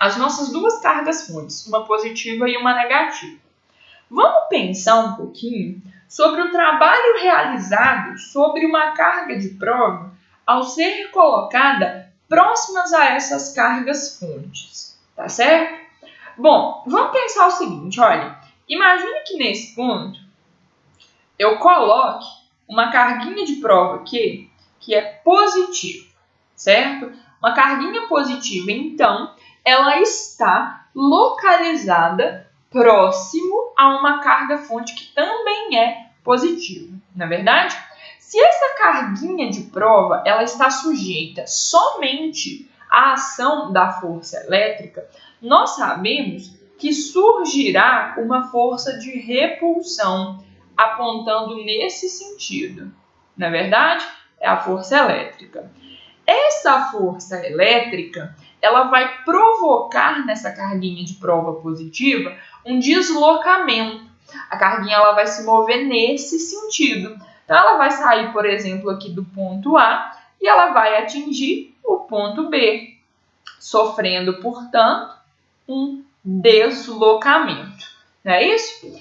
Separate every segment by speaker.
Speaker 1: as nossas duas cargas fontes, uma positiva e uma negativa. Vamos pensar um pouquinho sobre o trabalho realizado sobre uma carga de prova ao ser colocada próximas a essas cargas fontes, tá certo? Bom, vamos pensar o seguinte, olha, imagine que nesse ponto eu coloque uma carguinha de prova que é positiva, certo? Uma carguinha positiva, então, ela está localizada próximo a uma carga fonte que também é positiva, não é verdade? Se essa carguinha de prova ela está sujeita somente à ação da força elétrica, nós sabemos que surgirá uma força de repulsão apontando nesse sentido, não é verdade? É a força elétrica. Essa força elétrica ela vai provocar nessa carguinha de prova positiva um deslocamento. A carguinha ela vai se mover nesse sentido. Então, ela vai sair, por exemplo, aqui do ponto A e ela vai atingir o ponto B, sofrendo, portanto, um deslocamento. Não é isso?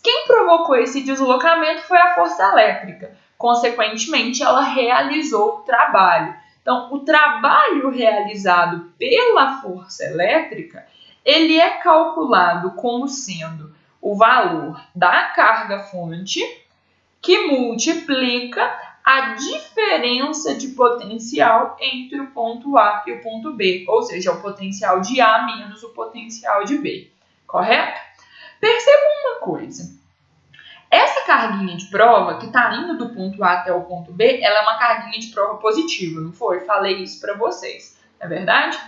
Speaker 1: Quem provocou esse deslocamento foi a força elétrica. Consequentemente, ela realizou o trabalho. Então, o trabalho realizado pela força elétrica, ele é calculado como sendo o valor da carga fonte que multiplica a diferença de potencial entre o ponto A e o ponto B, ou seja, o potencial de A menos o potencial de B, correto? Perceba uma coisa, essa carguinha de prova que está indo do ponto A até o ponto B, ela é uma carguinha de prova positiva, não foi? Falei isso para vocês, não é verdade?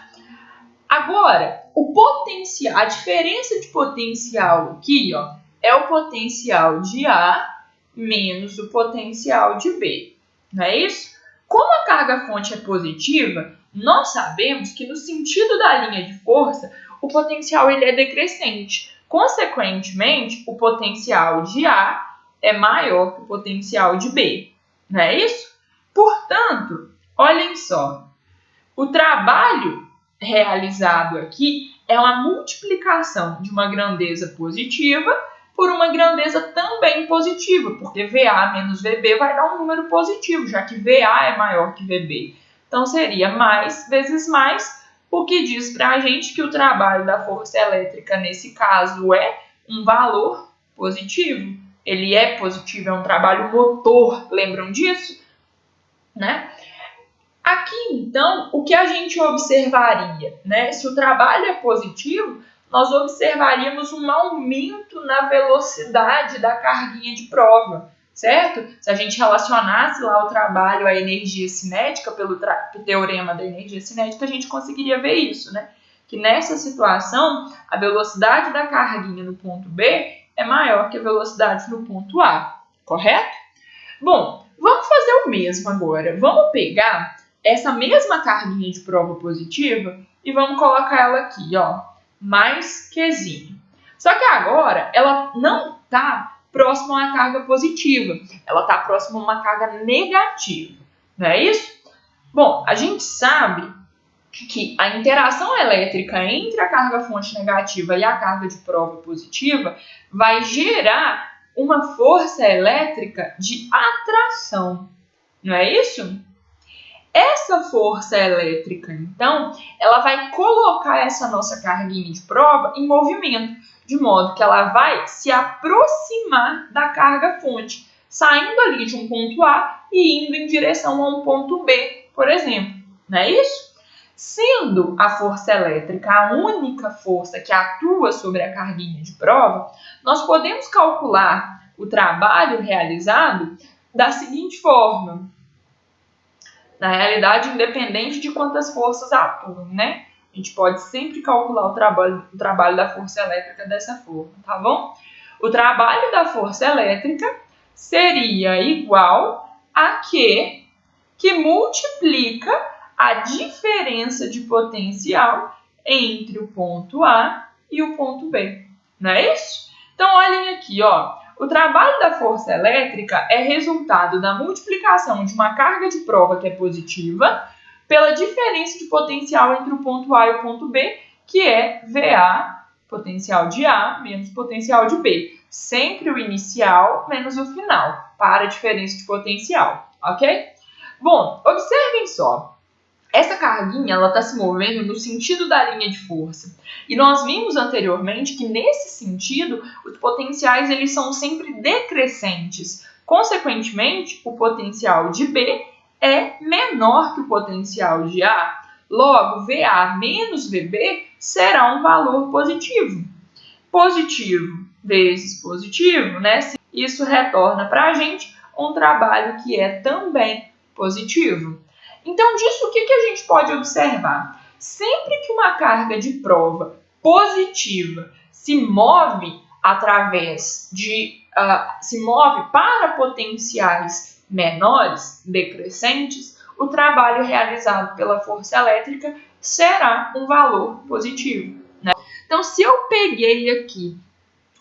Speaker 1: Agora, o potencial, a diferença de potencial aqui, ó, é o potencial de A menos o potencial de B, não é isso? Como a carga-fonte é positiva, nós sabemos que no sentido da linha de força, o potencial ele é decrescente. Consequentemente, o potencial de A é maior que o potencial de B, não é isso? Portanto, olhem só, o trabalho realizado aqui é uma multiplicação de uma grandeza positiva por uma grandeza também positiva, porque VA menos VB vai dar um número positivo, já que VA é maior que VB. Então, seria mais vezes mais, o que diz para a gente que o trabalho da força elétrica, nesse caso, é um valor positivo. Ele é positivo, é um trabalho motor, lembram disso? Né? Aqui, então, o que a gente observaria? Né? Se o trabalho é positivo, nós observaríamos um aumento na velocidade da carguinha de prova, certo? Se a gente relacionasse lá o trabalho à energia cinética, pelo teorema da energia cinética, a gente conseguiria ver isso, né? Que nessa situação, a velocidade da carguinha no ponto B é maior que a velocidade no ponto A, correto? Bom, vamos fazer o mesmo agora. Vamos pegar essa mesma carguinha de prova positiva e vamos colocar ela aqui, ó, mais Qzinho. Só que agora ela não está próxima a uma carga positiva, ela está próxima a uma carga negativa, não é isso? Bom, a gente sabe que a interação elétrica entre a carga-fonte negativa e a carga de prova positiva vai gerar uma força elétrica de atração, não é isso? Essa força elétrica, então, ela vai colocar essa nossa carguinha de prova em movimento, de modo que ela vai se aproximar da carga-fonte, saindo ali de um ponto A e indo em direção a um ponto B, por exemplo, não é isso? Sendo a força elétrica a única força que atua sobre a carguinha de prova, nós podemos calcular o trabalho realizado da seguinte forma. Na realidade, independente de quantas forças atuam, né? A gente pode sempre calcular o trabalho da força elétrica dessa forma, tá bom? O trabalho da força elétrica seria igual a Q, que multiplica a diferença de potencial entre o ponto A e o ponto B, não é isso? Então, olhem aqui, ó. O trabalho da força elétrica é resultado da multiplicação de uma carga de prova que é positiva pela diferença de potencial entre o ponto A e o ponto B, que é VA, potencial de A, menos potencial de B. Sempre o inicial menos o final, para a diferença de potencial, ok? Bom, observem só. Essa carguinha está se movendo no sentido da linha de força. E nós vimos anteriormente que, nesse sentido, os potenciais eles são sempre decrescentes. Consequentemente, o potencial de B é menor que o potencial de A. Logo, VA menos VB será um valor positivo. Positivo vezes positivo, né? Isso retorna para a gente um trabalho que é também positivo. Então, disso, o que a gente pode observar? Sempre que uma carga de prova positiva se move se move para potenciais menores, decrescentes, o trabalho realizado pela força elétrica será um valor positivo, né? Então, se eu peguei aqui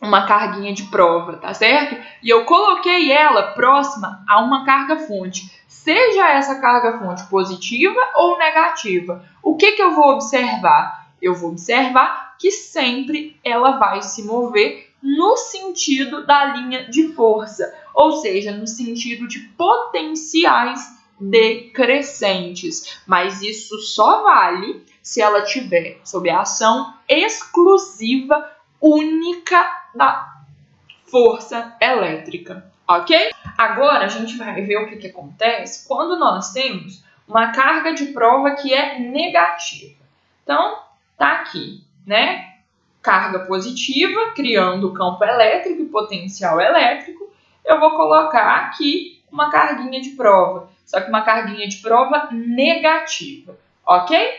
Speaker 1: uma carguinha de prova, tá certo? E eu coloquei ela próxima a uma carga-fonte, seja essa carga-fonte positiva ou negativa, o que eu vou observar? Eu vou observar que sempre ela vai se mover no sentido da linha de força, ou seja, no sentido de potenciais decrescentes. Mas isso só vale se ela tiver sob a ação exclusiva única da força elétrica, ok? Agora a gente vai ver o que acontece quando nós temos uma carga de prova que é negativa. Então, tá aqui, né? Carga positiva, criando campo elétrico e potencial elétrico. Eu vou colocar aqui uma carguinha de prova, só que uma carguinha de prova negativa, ok?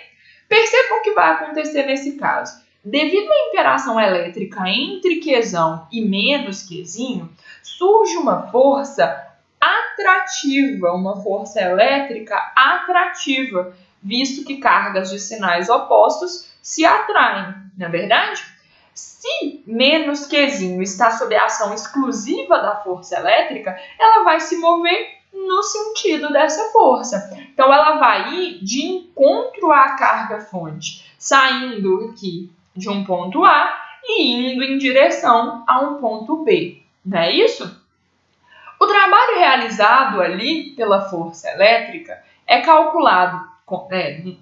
Speaker 1: Percebam o que vai acontecer nesse caso. Devido à interação elétrica entre Qzão e menos Qzinho, surge uma força atrativa, uma força elétrica atrativa, visto que cargas de sinais opostos se atraem, não é verdade? Se menos Qzinho está sob a ação exclusiva da força elétrica, ela vai se mover no sentido dessa força. Então, ela vai ir de encontro à carga-fonte, saindo aqui de um ponto A e indo em direção a um ponto B, não é isso? O trabalho realizado ali pela força elétrica é calculado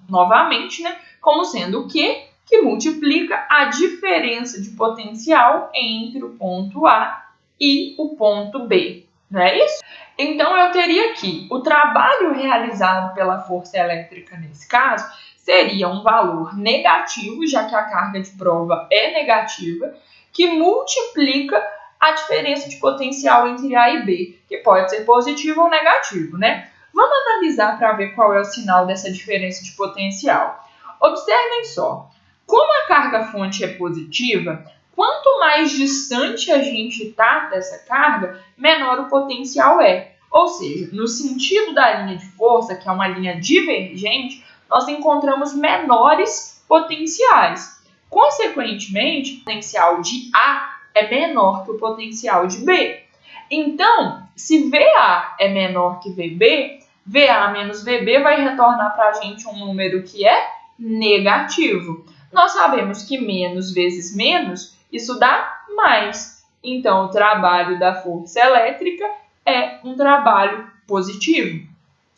Speaker 1: novamente, né, como sendo o Q que multiplica a diferença de potencial entre o ponto A e o ponto B, não é isso? Então, eu teria aqui o trabalho realizado pela força elétrica nesse caso seria um valor negativo, já que a carga de prova é negativa, que multiplica a diferença de potencial entre A e B, que pode ser positivo ou negativo, né? Vamos analisar para ver qual é o sinal dessa diferença de potencial. Observem só, como a carga-fonte é positiva, quanto mais distante a gente está dessa carga, menor o potencial é. Ou seja, no sentido da linha de força, que é uma linha divergente, nós encontramos menores potenciais. Consequentemente, o potencial de A é menor que o potencial de B. Então, se VA é menor que VB, VA menos VB vai retornar para a gente um número que é negativo. Nós sabemos que menos vezes menos, isso dá mais. Então, o trabalho da força elétrica é um trabalho positivo.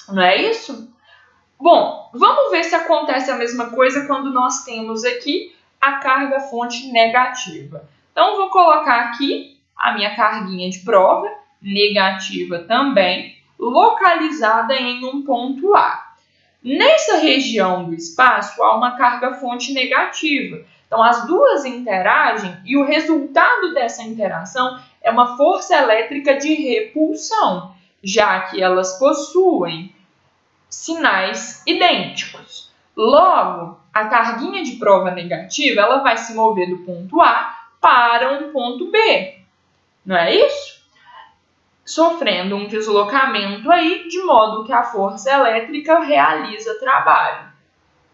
Speaker 1: Não é isso? Bom, vamos ver se acontece a mesma coisa quando nós temos aqui a carga-fonte negativa. Então, vou colocar aqui a minha carguinha de prova, negativa também, localizada em um ponto A. Nessa região do espaço, há uma carga-fonte negativa. Então, as duas interagem e o resultado dessa interação é uma força elétrica de repulsão, já que elas possuem sinais idênticos. Logo, a carguinha de prova negativa ela vai se mover do ponto A para um ponto B, não é isso? Sofrendo um deslocamento aí, de modo que a força elétrica realiza trabalho,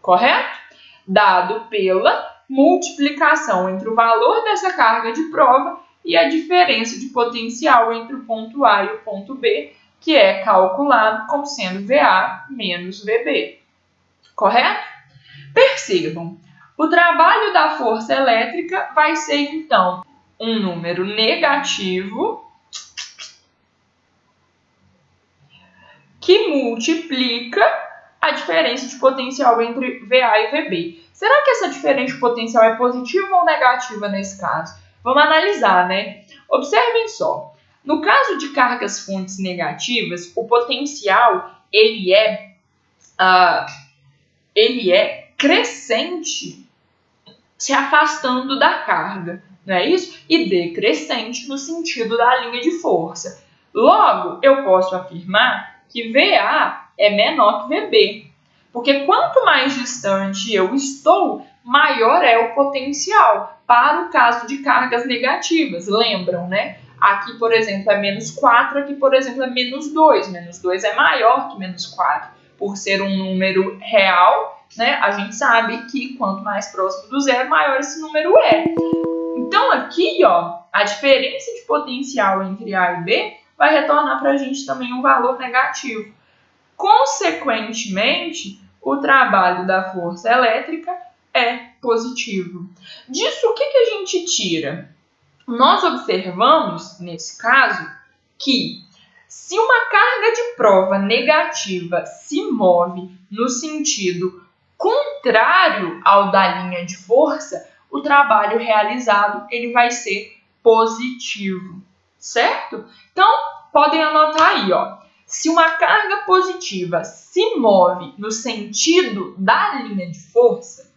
Speaker 1: correto? Dado pela multiplicação entre o valor dessa carga de prova e a diferença de potencial entre o ponto A e o ponto B, que é calculado como sendo VA menos VB, correto? Percebam, O trabalho da força elétrica vai ser, então, um número negativo que multiplica a diferença de potencial entre VA e VB. Será que essa diferença de potencial é positiva ou negativa nesse caso? Vamos analisar, né? Observem só. No caso de cargas fontes negativas, o potencial ele é crescente se afastando da carga, não é isso? E decrescente no sentido da linha de força. Logo, eu posso afirmar que VA é menor que VB, porque quanto mais distante eu estou, maior é o potencial para o caso de cargas negativas. Lembram, né? Aqui, por exemplo, é menos 4, aqui, por exemplo, é menos 2. Menos 2 é maior que menos 4. Por ser um número real, né, a gente sabe que quanto mais próximo do zero, maior esse número é. Então, aqui, ó, a diferença de potencial entre A e B vai retornar para a gente também um valor negativo. Consequentemente, o trabalho da força elétrica é positivo. Disso, o que a gente tira? Nós observamos, nesse caso, que se uma carga de prova negativa se move no sentido contrário ao da linha de força, o trabalho realizado ele vai ser positivo, certo? Então, podem anotar aí, ó. Se uma carga positiva se move no sentido da linha de força,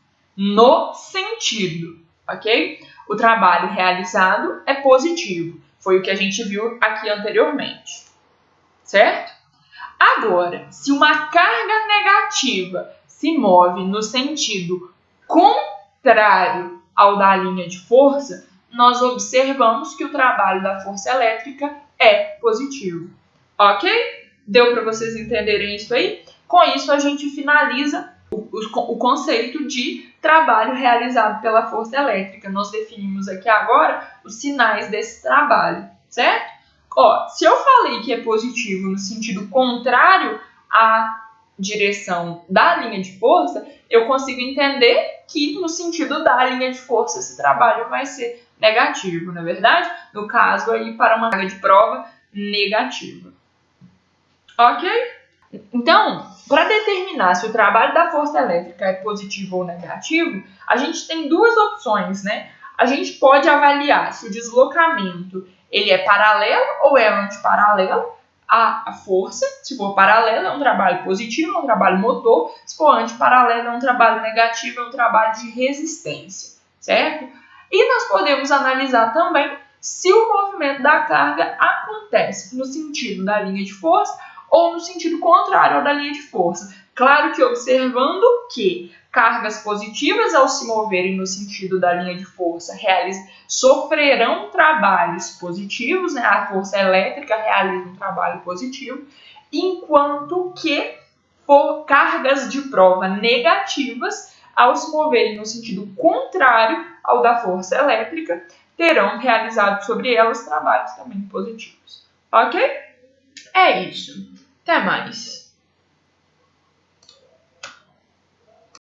Speaker 1: ok? O trabalho realizado é positivo. Foi o que a gente viu aqui anteriormente, certo? Agora, se uma carga negativa se move no sentido contrário ao da linha de força, nós observamos que o trabalho da força elétrica é positivo, ok? Deu para vocês entenderem isso aí? Com isso, a gente finaliza o conceito de trabalho realizado pela força elétrica. Nós definimos aqui agora os sinais desse trabalho, certo? Ó, se eu falei que é positivo no sentido contrário à direção da linha de força, eu consigo entender que no sentido da linha de força esse trabalho vai ser negativo, não é verdade? No caso aí, para uma carga de prova negativa. Ok? Então, para determinar se o trabalho da força elétrica é positivo ou negativo, a gente tem duas opções, né? A gente pode avaliar se o deslocamento ele é paralelo ou é antiparalelo à força. Se for paralelo, é um trabalho positivo, é um trabalho motor. Se for antiparalelo, é um trabalho negativo, é um trabalho de resistência, certo? E nós podemos analisar também se o movimento da carga acontece no sentido da linha de força ou no sentido contrário ao da linha de força. Claro que observando que cargas positivas, ao se moverem no sentido da linha de força, sofrerão trabalhos positivos, né? A força elétrica realiza um trabalho positivo, enquanto que cargas de prova negativas, ao se moverem no sentido contrário ao da força elétrica, terão realizado sobre elas trabalhos também positivos. Ok? É isso. Até mais.